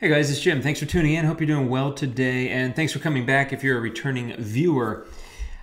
Hey guys, it's Jim. Thanks for tuning in. Hope you're doing well today, and thanks for coming back if you're a returning viewer.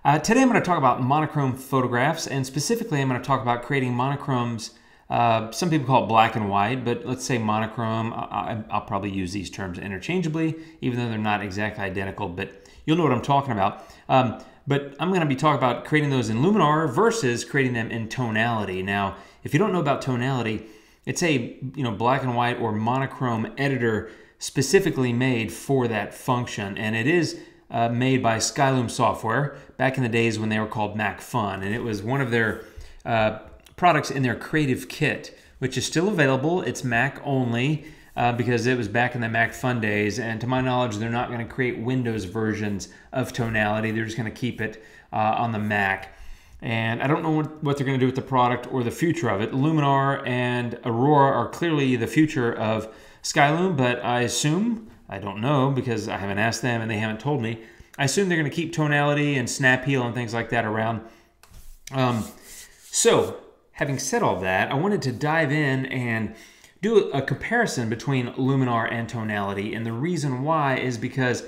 Today I'm going to talk about monochrome photographs, and specifically I'm going to talk about creating monochromes. Some people call it black and white, but let's say monochrome. I'll probably use these terms interchangeably, even though they're not exactly identical, but you'll know what I'm talking about. But I'm going to be talking about creating those in Luminar versus creating them in tonality. Now, if you don't know about tonality, it's a black and white or monochrome editor specifically made for that function, and it is made by Skylum software back in the days when they were called Mac Fun, and it was one of their products in their creative kit, which is still available. It's Mac only because it was back in the Mac Fun days, and to my knowledge they're not going to create Windows versions of tonality. They're just going to keep it on the Mac. And I don't know what they're going to do with the product or the future of it. Luminar and Aurora are clearly the future of Skylum, but I assume, I don't know because I haven't asked them and they haven't told me, I assume they're going to keep tonality and snap heel and things like that around. So, having said all that, I wanted to dive in and do a comparison between Luminar and tonality. And the reason why is because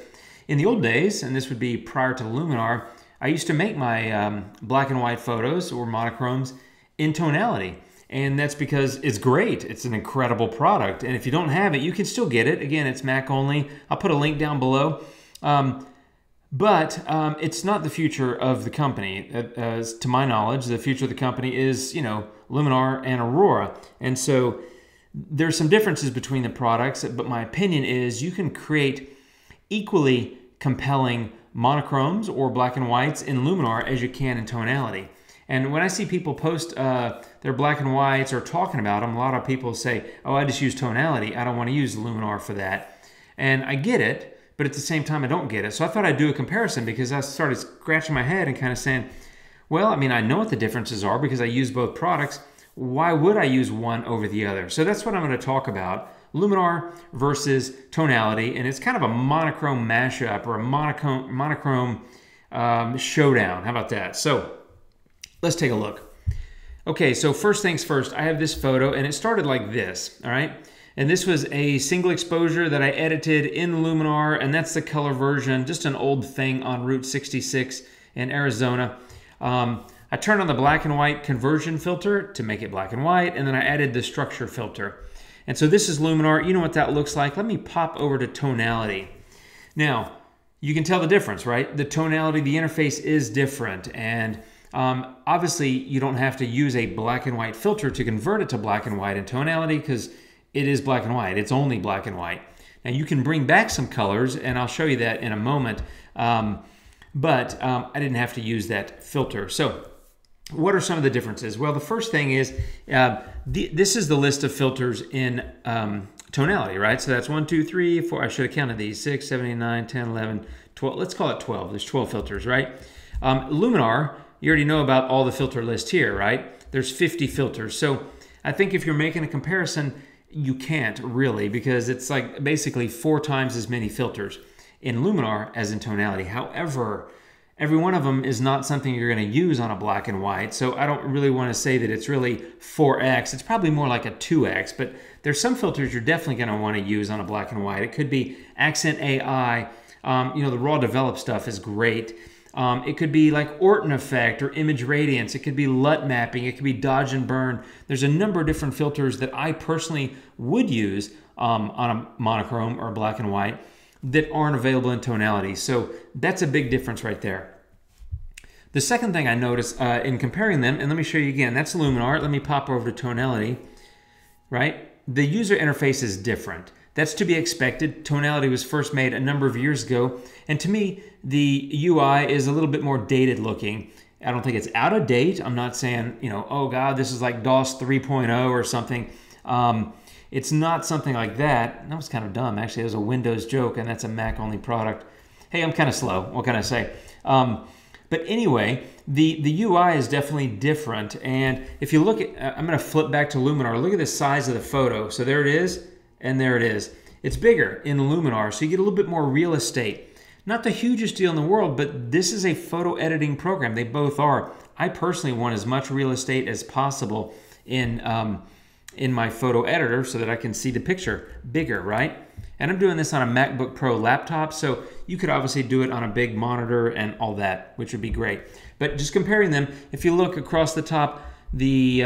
in the old days, and this would be prior to Luminar, I used to make my black and white photos or monochromes in tonality. And that's because it's great. It's an incredible product. And if you don't have it, you can still get it. Again, it's Mac only. I'll put a link down below. But it's not the future of the company. To my knowledge, the future of the company is, Luminar and Aurora. And so there's some differences between the products, but my opinion is you can create equally compelling monochromes or black and whites in Luminar as you can in tonality. And when I see people post their black and whites or talking about them, a lot of people say, oh, I just use tonality. I don't want to use Luminar for that. And I get it, but at the same time, I don't get it. So I thought I'd do a comparison because I started scratching my head and kind of saying, well, I mean, I know what the differences are because I use both products. Why would I use one over the other? So that's what I'm going to talk about. Luminar versus tonality, and it's kind of a monochrome mashup or a monochrome showdown. How about that? So let's take a look. Okay, so first things first, I have this photo, and it started like this, all right? And this was a single exposure that I edited in Luminar, and that's the color version, just an old thing on Route 66 in Arizona. I turned on the black and white conversion filter to make it black and white, and then I added the structure filter. And so this is Luminar. You know what that looks like. Let me pop over to tonality. Now, you can tell the difference, right? The tonality, the interface is different. And obviously, you don't have to use a black and white filter to convert it to black and white in tonality because it is black and white. It's only black and white. Now, you can bring back some colors, and I'll show you that in a moment. But I didn't have to use that filter. So what are some of the differences? Well, the first thing is this is the list of filters in tonality, right? So that's 1, 2, 3, 4. I should have counted these. 6, 7, 8, 9, 10, 11, 12. Let's call it 12. There's 12 filters, right? Luminar, you already know about all the filter list here, right? There's 50 filters. So I think if you're making a comparison, you can't really because it's like basically 4 times as many filters in Luminar as in tonality. However, every one of them is not something you're going to use on a black and white, so I don't really want to say that it's really 4x. It's probably more like a 2x, but there's some filters you're definitely going to want to use on a black and white. It could be Accent AI. The raw developed stuff is great. It could be like Orton effect or image radiance. It could be LUT mapping. It could be dodge and burn. There's a number of different filters that I personally would use on a monochrome or a black and white that aren't available in tonality. So that's a big difference right there. The second thing I noticed in comparing them, and let me show you again, that's Luminar. Let me pop over to tonality, right? The user interface is different. That's to be expected. Tonality was first made a number of years ago, and to me, the UI is a little bit more dated looking. I don't think it's out of date. I'm not saying, oh God, this is like DOS 3.0 or something. It's not something like that. That was kind of dumb, actually. It was a Windows joke, and that's a Mac-only product. Hey, I'm kind of slow. What can I say? But anyway, the UI is definitely different. And if you look at, I'm going to flip back to Luminar. Look at the size of the photo. So there it is, and there it is. It's bigger in Luminar, so you get a little bit more real estate. Not the hugest deal in the world, but this is a photo editing program. They both are. I personally want as much real estate as possible in my photo editor so that I can see the picture bigger, right? And I'm doing this on a MacBook Pro laptop, so you could obviously do it on a big monitor and all that, which would be great. But just comparing them, if you look across the top, the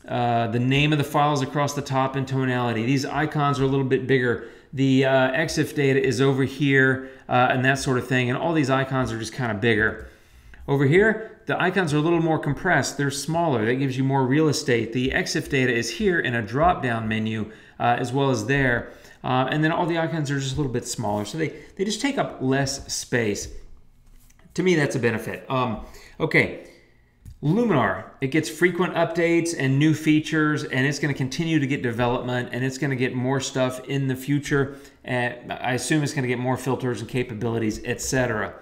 name of the files across the top in Tonality, these icons are a little bit bigger. The EXIF data is over here and that sort of thing, and all these icons are just kind of bigger. Over here, the icons are a little more compressed. They're smaller. That gives you more real estate. The EXIF data is here in a drop-down menu as well as there. And then all the icons are just a little bit smaller. So they just take up less space. To me, that's a benefit. Okay, Luminar, it gets frequent updates and new features, and it's going to continue to get development, and it's going to get more stuff in the future. I assume it's going to get more filters and capabilities, etc.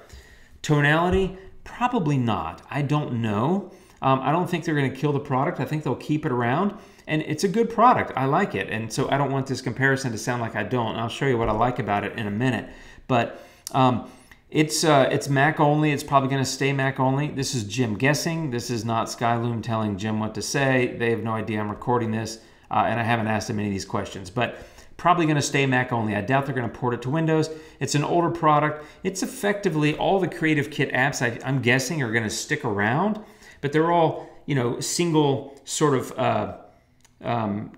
Tonality, probably not. I don't know. I don't think they're going to kill the product. I think they'll keep it around. And it's a good product. I like it. And so I don't want this comparison to sound like I don't. I'll show you what I like about it in a minute. But it's Mac only. It's probably going to stay Mac only. This is Jim guessing. This is not Skyloom telling Jim what to say. They have no idea I'm recording this. And I haven't asked them any of these questions. But probably going to stay Mac only. I doubt they're going to port it to Windows. It's an older product. It's effectively all the Creative Kit apps I'm guessing are going to stick around. But they're all, single sort of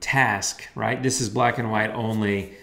task, right? This is black and white only.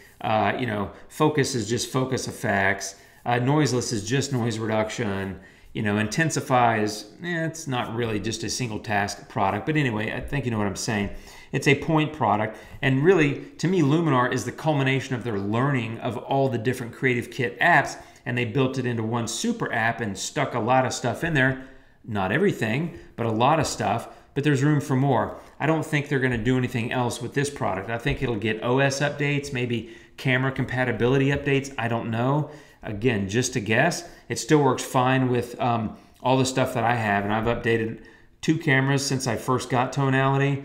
Focus is just focus effects. Noiseless is just noise reduction. Intensify is, it's not really just a single task product. But anyway, I think you know what I'm saying. It's a point product. And really, to me, Luminar is the culmination of their learning of all the different Creative Kit apps. And they built it into one super app and stuck a lot of stuff in there. Not everything, but a lot of stuff. But there's room for more. I don't think they're going to do anything else with this product. I think it'll get OS updates, maybe camera compatibility updates. I don't know. Again, just a guess. It still works fine with all the stuff that I have, and I've updated 2 cameras since I first got Tonality.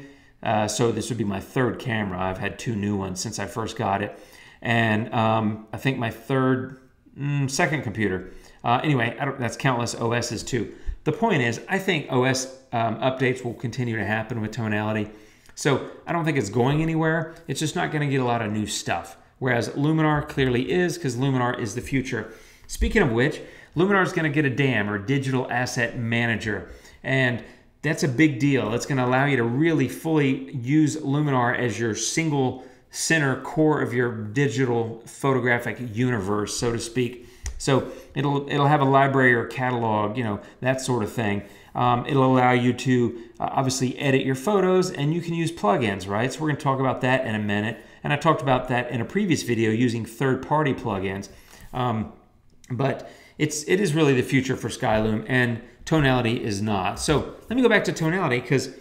So this would be my 3rd camera. I've had 2 new ones since I first got it. And I think my 2nd computer. Anyway, that's countless OSs too. The point is, I think OS updates will continue to happen with Tonality. So I don't think it's going anywhere. It's just not going to get a lot of new stuff. Whereas Luminar clearly is, because Luminar is the future. Speaking of which, Luminar is going to get a DAM, or Digital Asset Manager. And that's a big deal. It's going to allow you to really fully use Luminar as your single center core of your digital photographic universe, so to speak. So it'll have a library or catalog, that sort of thing. It'll allow you to obviously edit your photos, and you can use plugins, right? So we're going to talk about that in a minute. And I talked about that in a previous video using third-party plugins. But it is really the future for Skyloom, and Tonality is not. So let me go back to Tonality, because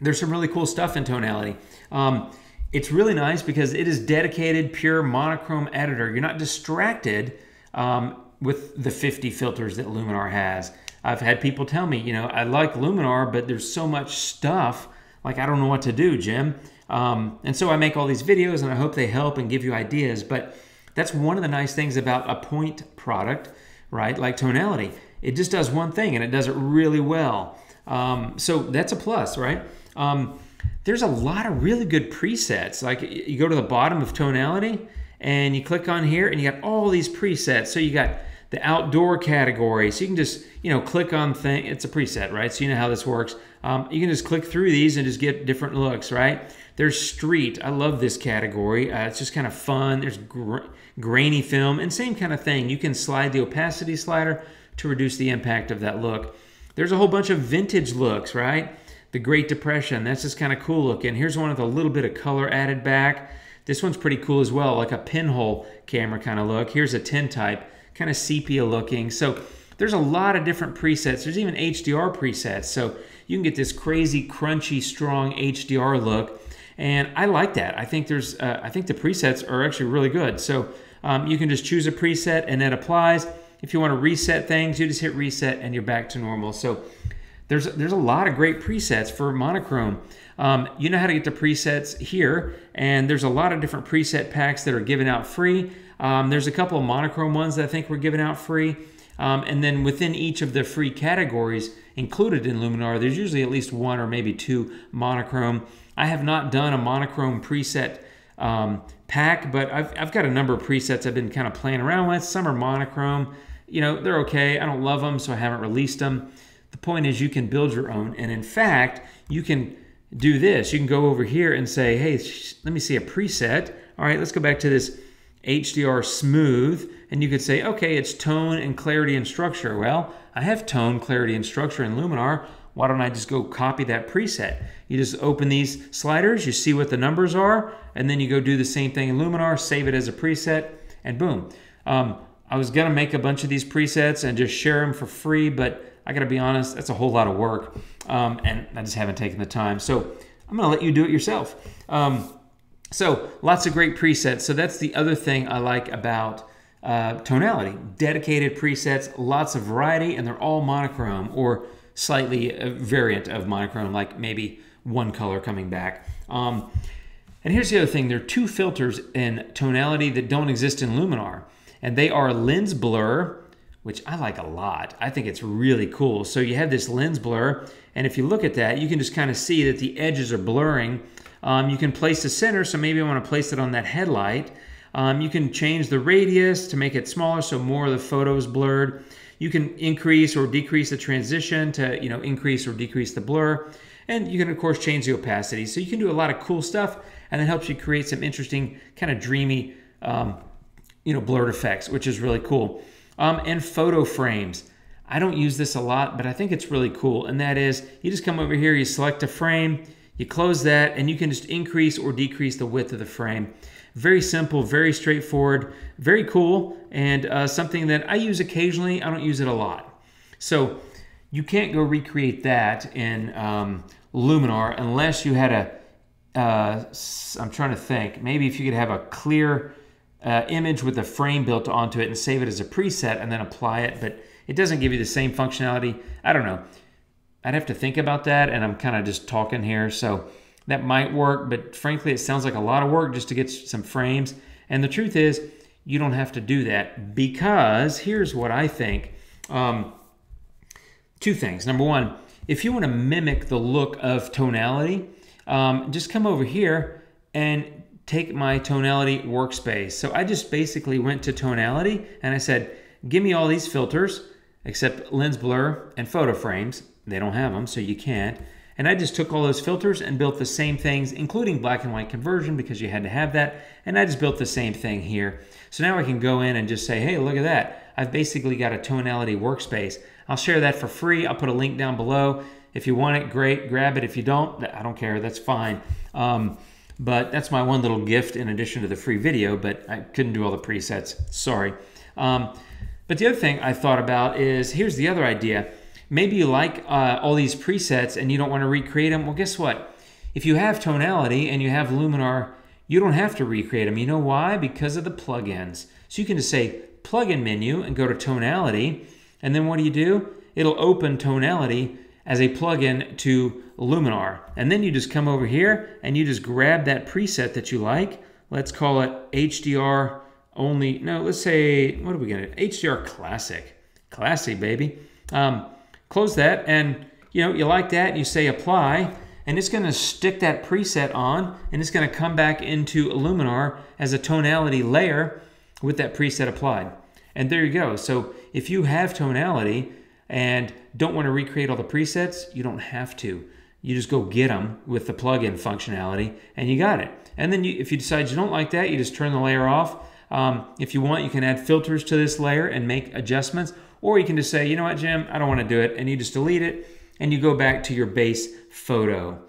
there's some really cool stuff in Tonality. It's really nice because it is dedicated, pure monochrome editor. You're not distracted with the 50 filters that Luminar has. I've had people tell me, I like Luminar, but there's so much stuff, like I don't know what to do, Jim. And so I make all these videos, and I hope they help and give you ideas. But that's one of the nice things about a point product, right? Like Tonality. It just does one thing, and it does it really well. So that's a plus, right? There's a lot of really good presets. Like you go to the bottom of Tonality, and you click on here, and you got all these presets. So you got the outdoor category. So you can just, click on thing. It's a preset, right? So you know how this works. You can just click through these and just get different looks, right? There's street. I love this category. It's just kind of fun. There's grainy film, and same kind of thing. You can slide the opacity slider to reduce the impact of that look. There's a whole bunch of vintage looks, right? The Great Depression. That's just kind of cool looking. Here's one with a little bit of color added back. This one's pretty cool as well, like a pinhole camera kind of look. Here's a tintype, kind of sepia looking. So there's a lot of different presets. There's even HDR presets. So you can get this crazy, crunchy, strong HDR look. And I like that. I think the presets are actually really good. So you can just choose a preset and it applies. If you want to reset things, you just hit reset and you're back to normal. So there's a lot of great presets for monochrome. You know how to get the presets here, and there's a lot of different preset packs that are given out free. There's a couple of monochrome ones that I think were given out free. And then within each of the free categories included in Luminar, there's usually at least 1 or maybe 2 monochrome. I have not done a monochrome preset pack, but I've got a number of presets I've been kind of playing around with. Some are monochrome. You know, they're okay. I don't love them, so I haven't released them. The point is you can build your own, and in fact, you can do this. You can go over here and say, hey, let me see a preset. All right, let's go back to this HDR smooth, and you could say, okay, it's tone and clarity and structure. Well, I have tone, clarity, and structure in Luminar. Why don't I just go copy that preset? You just open these sliders, you see what the numbers are, and then you go do the same thing in Luminar, save it as a preset, and boom. I was gonna make a bunch of these presets and just share them for free, but I gotta be honest, that's a whole lot of work, and I just haven't taken the time. So I'm gonna let you do it yourself. So lots of great presets. So that's the other thing I like about Tonality. Dedicated presets, lots of variety, and they're all monochrome or slightly a variant of monochrome, like maybe one color coming back. And here's the other thing. There are two filters in Tonality that don't exist in Luminar, and they are lens blur, which I like a lot. I think it's really cool. So you have this lens blur, and if you look at that, you can just kind of see that the edges are blurring. You can place the center, so maybe I want to place it on that headlight. You can change the radius to make it smaller, so more of the photo is blurred. You can increase or decrease the transition to, you know, increase or decrease the blur. And you can, of course, change the opacity. So you can do a lot of cool stuff, and that helps you create some interesting, kind of dreamy, you know, blurred effects, which is really cool. And photo frames. I don't use this a lot, but I think it's really cool. And that is, you just come over here, you select a frame, you close that, and you can just increase or decrease the width of the frame. Very simple, very straightforward, very cool, and something that I use occasionally. I don't use it a lot. So you can't go recreate that in Luminar unless you had I'm trying to think, maybe if you could have a clear image with a frame built onto it and save it as a preset and then apply it, but it doesn't give you the same functionality. I don't know. I'd have to think about that, and I'm kind of just talking here, so that might work, but frankly, it sounds like a lot of work just to get some frames. And the truth is, you don't have to do that, because here's what I think. Two things. Number one, if you want to mimic the look of Tonality, just come over here and take my Tonality workspace. So I just basically went to Tonality and I said, give me all these filters except lens blur and photo frames. They don't have them, so you can't. And I just took all those filters and built the same things, including black and white conversion, because you had to have that. And I just built the same thing here. So now I can go in and just say, hey, look at that. I've basically got a Tonality workspace. I'll share that for free. I'll put a link down below. If you want it, great, grab it. If you don't, I don't care, that's fine. But that's my one little gift in addition to the free video, but I couldn't do all the presets, sorry. But the other thing I thought about is, here's the other idea. Maybe you like all these presets and you don't want to recreate them. Well, guess what? If you have Tonality and you have Luminar, you don't have to recreate them. You know why? Because of the plugins. So you can just say plugin menu and go to Tonality, and then what do? It'll open Tonality as a plugin to Luminar. And then you just come over here and you just grab that preset that you like. Let's call it HDR only. No, let's say, what are we gonna do? HDR Classic. Classy, baby. Close that, and you like that, and you say apply, and it's going to stick that preset on, and it's going to come back into Luminar as a Tonality layer with that preset applied. And there you go. So if you have Tonality and don't want to recreate all the presets, you don't have to. You just go get them with the plugin functionality, and you got it. And then if you decide you don't like that, you just turn the layer off. If you want, you can add filters to this layer and make adjustments. Or you can just say, you know what, Jim, I don't want to do it. And you just delete it and you go back to your base photo.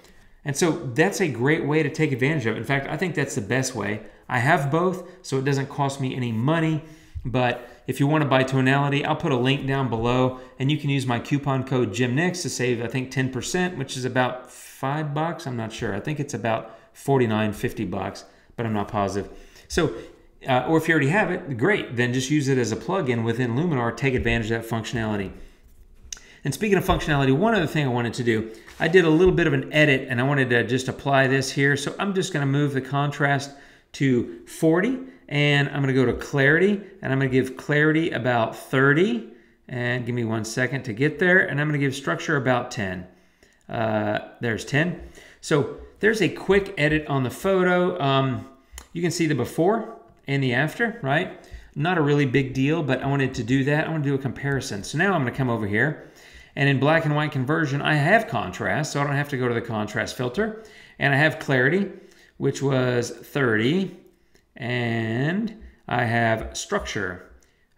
And so that's a great way to take advantage of it. In fact, I think that's the best way. I have both, so it doesn't cost me any money. But if you want to buy Tonality, I'll put a link down below, and you can use my coupon code JimNix to save, I think, 10%, which is about $5. I'm not sure. I think it's about $49, $50, but I'm not positive. So, or if you already have it, great. Then just use it as a plugin within Luminar. Take advantage of that functionality. And speaking of functionality, one other thing I wanted to do, I did a little bit of an edit, and I wanted to just apply this here. So I'm just going to move the contrast to 40, and I'm going to go to clarity, and I'm going to give clarity about 30. And give me 1 second to get there. And I'm going to give structure about 10. There's 10. So there's a quick edit on the photo. you can see the before and the after, right? Not a really big deal, but I wanted to do that. I want to do a comparison. So now I'm going to come over here, and in black and white conversion, I have contrast, so I don't have to go to the contrast filter. And I have clarity, which was 30, and I have structure,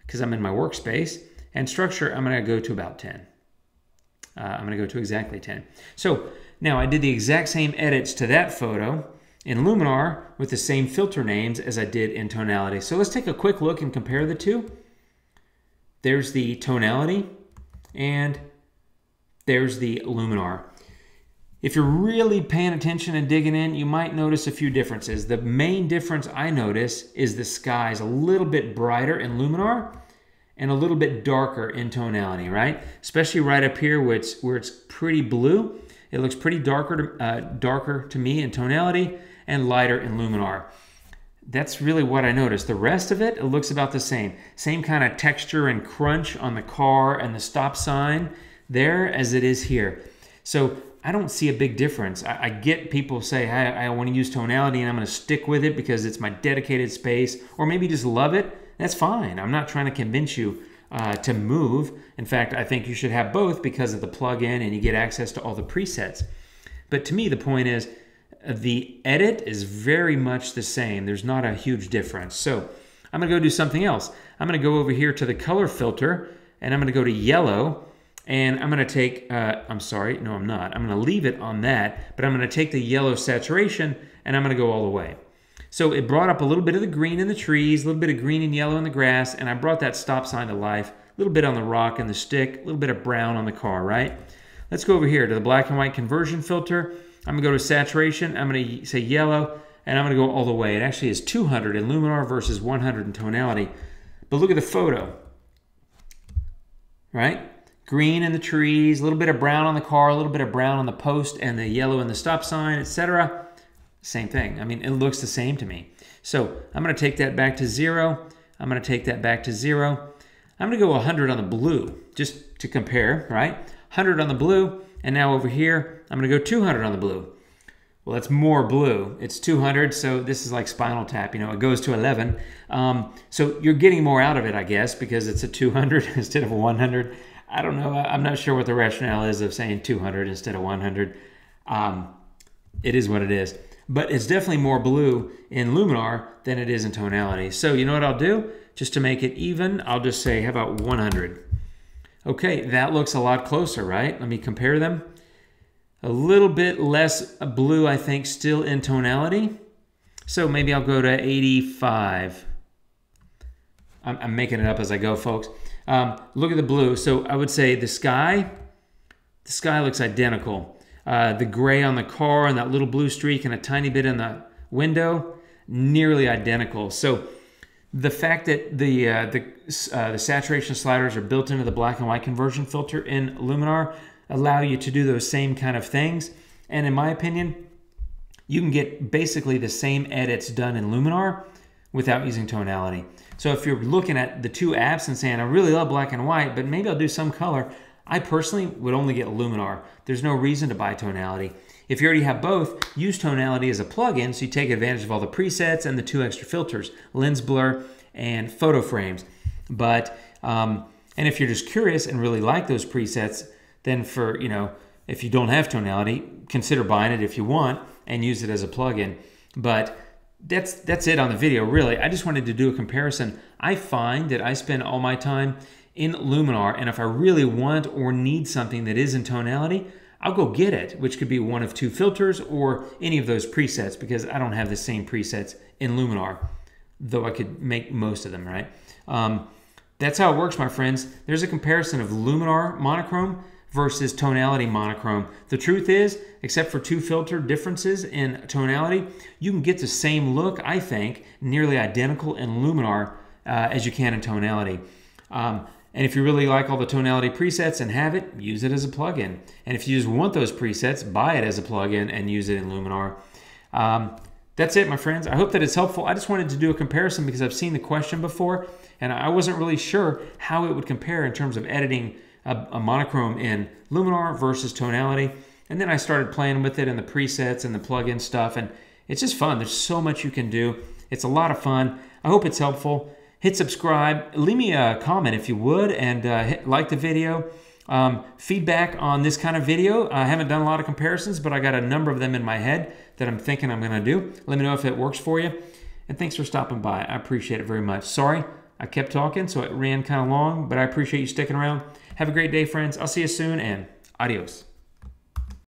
because I'm in my workspace, and structure, I'm going to go to about 10. I'm going to go to exactly 10. So now I did the exact same edits to that photo in Luminar with the same filter names as I did in Tonality. So let's take a quick look and compare the two. There's the Tonality, and there's the Luminar. If you're really paying attention and digging in, you might notice a few differences. The main difference I notice is the sky is a little bit brighter in Luminar and a little bit darker in Tonality, right? Especially right up here where it's pretty blue. It looks pretty darker to me in Tonality and lighter in Luminar. That's really what I noticed. The rest of it looks about the same. Same kind of texture and crunch on the car and the stop sign there as it is here. So I don't see a big difference. I get people say, hey, I want to use Tonality and I'm going to stick with it because it's my dedicated space, or maybe just love it. That's fine. I'm not trying to convince you to move. In fact, I think you should have both because of the plug-in and you get access to all the presets. But to me, the point is the edit is very much the same. There's not a huge difference. So I'm going to go do something else. I'm going to go over here to the color filter and I'm going to go to yellow. And I'm going to take, I'm sorry, no I'm not. I'm going to leave it on that, but I'm going to take the yellow saturation and I'm going to go all the way. So it brought up a little bit of the green in the trees, a little bit of green and yellow in the grass, and I brought that stop sign to life, a little bit on the rock and the stick, a little bit of brown on the car, right? Let's go over here to the black and white conversion filter. I'm going to go to saturation. I'm going to say yellow, and I'm going to go all the way. It actually is 200 in Luminar versus 100 in Tonality. But look at the photo, right? Green in the trees, a little bit of brown on the car, a little bit of brown on the post and the yellow in the stop sign, etc. Same thing. I mean, it looks the same to me. So I'm going to take that back to 0. I'm going to take that back to 0. I'm going to go 100 on the blue just to compare, right? 100 on the blue, and now over here, I'm going to go 200 on the blue. Well, that's more blue. It's 200, so this is like Spinal Tap, you know, it goes to 11. So you're getting more out of it, I guess, because it's a 200 instead of a 100. I don't know. I'm not sure what the rationale is of saying 200 instead of 100. It is what it is. But it's definitely more blue in Luminar than it is in Tonality. So you know what I'll do? Just to make it even, I'll just say, how about 100? Okay, that looks a lot closer, right? Let me compare them. A little bit less blue, I think, still in Tonality. So maybe I'll go to 85. I'm making it up as I go, folks. Look at the blue. So I would say the sky looks identical. The gray on the car and that little blue streak and a tiny bit in the window, nearly identical. So the fact that the saturation sliders are built into the black and white conversion filter in Luminar allow you to do those same kind of things. And in my opinion, you can get basically the same edits done in Luminar without using Tonality. So if you're looking at the two apps and saying, I really love black and white, but maybe I'll do some color, I personally would only get Luminar. There's no reason to buy Tonality. If you already have both, use Tonality as a plugin so you take advantage of all the presets and the 2 extra filters, lens blur and photo frames. But, and if you're just curious and really like those presets, then for, you know, if you don't have Tonality, consider buying it if you want and use it as a plugin. But that's it on the video, really. I just wanted to do a comparison. I find that I spend all my time in Luminar, and if I really want or need something that is in Tonality, I'll go get it, which could be one of 2 filters or any of those presets, because I don't have the same presets in Luminar, though I could make most of them, right? That's how it works, my friends. There's a comparison of Luminar monochrome versus Tonality monochrome. The truth is, except for 2 filter differences in Tonality, you can get the same look, I think, nearly identical in Luminar as you can in Tonality. And if you really like all the Tonality presets and have it, use it as a plugin. And if you just want those presets, buy it as a plugin and use it in Luminar. That's it, my friends. I hope that it's helpful. I just wanted to do a comparison because I've seen the question before, and I wasn't really sure how it would compare in terms of editing a monochrome in Luminar versus Tonality. And then I started playing with it and the presets and the plugin stuff, and it's just fun. There's so much you can do. It's a lot of fun. I hope it's helpful. Hit subscribe. Leave me a comment if you would, and like the video. Feedback on this kind of video. I haven't done a lot of comparisons, but I got a number of them in my head that I'm thinking I'm going to do. Let me know if it works for you. And thanks for stopping by. I appreciate it very much. Sorry, I kept talking, so it ran kind of long, but I appreciate you sticking around. Have a great day, friends. I'll see you soon, and adios.